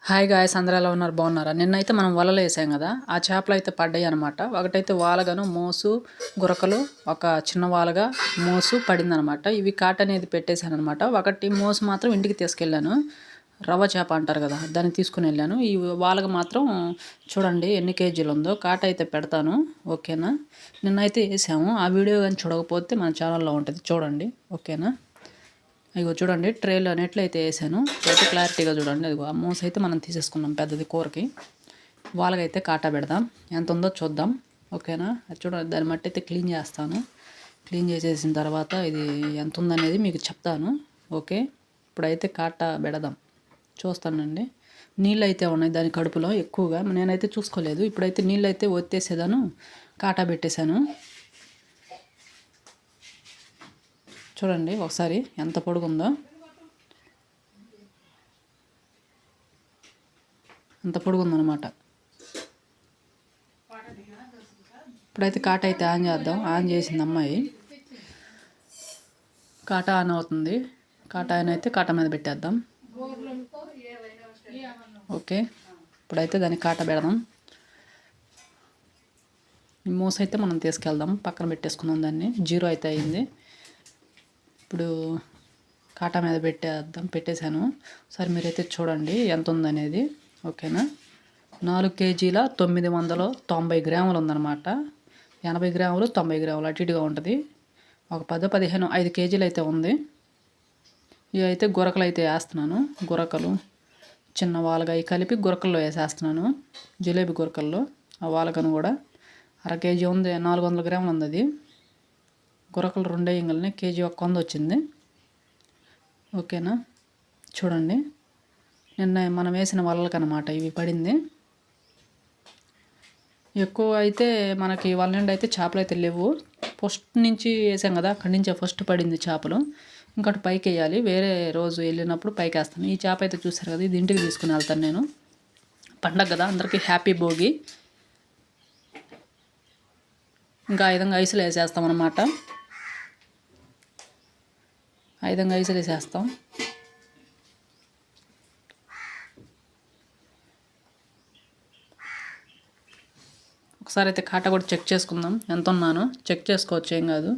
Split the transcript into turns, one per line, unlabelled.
Hi guys, అందరూ ఎలా ఉన్నారు? బాగున్నారా? నిన్నైతే మనం వలలు వేసాం కదా, ఆ చేపలు అయితే పడ్డాయి అనమాట. ఒకటైతే వాలగాను మోసు గురకలు, ఒక చిన్న వాలగా మోసు పడిందనమాట. ఇవి కాట అనేది పెట్టేశాను అనమాట. ఒకటి మోసు మాత్రం ఇంటికి తీసుకెళ్ళాను. రవ్వ చేప అంటారు కదా, దాన్ని తీసుకుని వెళ్ళాను. ఈ వాలగ మాత్రం చూడండి ఎన్ని కేజీలు ఉందో. కాట అయితే పెడతాను, ఓకేనా? నిన్నైతే వేసాము. ఆ వీడియో కానీ చూడకపోతే మన ఛానల్లో ఉంటుంది, చూడండి, ఓకేనా? ఇగో చూడండి, ట్రేలో నెట్లు అయితే వేసాను. అయితే క్లారిటీగా చూడండి. అదిగో ఆ మూస అయితే మనం తీసేసుకున్నాం పెద్దది కూరకి. వాళ్ళకైతే కాటా పెడదాం, ఎంత ఉందో చూద్దాం, ఓకేనా? అది చూడండి, దాన్ని మట్టి అయితే క్లీన్ చేస్తాను. క్లీన్ చేసేసిన తర్వాత ఇది ఎంత ఉందనేది మీకు చెప్తాను, ఓకే? ఇప్పుడైతే కాటా పెడదాం, చూస్తానండి. నీళ్ళు అయితే ఉన్నాయి దాని కడుపులో ఎక్కువగా, నేనైతే చూసుకోలేదు. ఇప్పుడైతే నీళ్ళు అయితే ఒత్తేసేదాను, కాటా పెట్టేశాను. చూడండి ఒకసారి ఎంత పొడుగుందో, అంత పొడుగుందనమాట. ఇప్పుడైతే కాట అయితే ఆన్ చేద్దాం. ఆన్ చేసింది అమ్మాయి. కాట ఆన్ అవుతుంది. కాట ఆన్ అయితే కాట మీద పెట్టేద్దాం, ఓకే? ఇప్పుడైతే దానికి కాట పెడదాం. మూస అయితే మనం తీసుకెళ్దాం, పక్కన పెట్టేసుకుందాం. దాన్ని జీరో అయితే అయింది. ఇప్పుడు కాటా మీద పెట్టేశాను. సరే మీరైతే చూడండి ఎంత ఉందనేది, ఓకేనా? 4 కేజీల 990 గ్రాములు ఉందన్నమాట. 80 గ్రాములు 90 గ్రాములు అటు ఇటుగా ఉంటుంది. ఒక 10, 15, 5 కేజీలు అయితే ఉంది. ఇవి అయితే గురకలు అయితే వేస్తున్నాను. గురకలు చిన్న వాలగాయ కలిపి గురకల్లో వేసేస్తున్నాను, జిలేబీ గురకల్లో. ఆ వాలగను కూడా 1/2 కేజీ ఉంది, 400 గ్రాములు ఉంది. అది గురకలు 2 వేయంగానే కేజీ 100 వచ్చింది, ఓకేనా? చూడండి, నిన్న మనం వేసిన వలలకనమాట ఇవి పడింది. ఎక్కువ అయితే మనకి వాళ్ళ నుండి అయితే చేపలు అయితే లేవు. ఫస్ట్ నుంచి వేసాం కదా, అక్కడి నుంచే ఫస్ట్ పడింది చేపలు. ఇంకోటి పైకి వేయాలి, వేరే రోజు వెళ్ళినప్పుడు పైకి వేస్తాను. ఈ చేప అయితే చూసారు కదా, ఇది ఇంటికి తీసుకుని వెళ్తాను నేను. పండగ కదా, అందరికీ హ్యాపీ భోగి. ఇంకా ఆ విధంగా ఐసులు వేసేస్తామన్నమాట. ఆ విధంగా ఐసులు వేసేస్తాం. ఒకసారి అయితే కాట కూడా చెక్ చేసుకుందాం, ఎంత ఉన్నానో చెక్ చేసుకోవచ్చు, ఏం కాదు.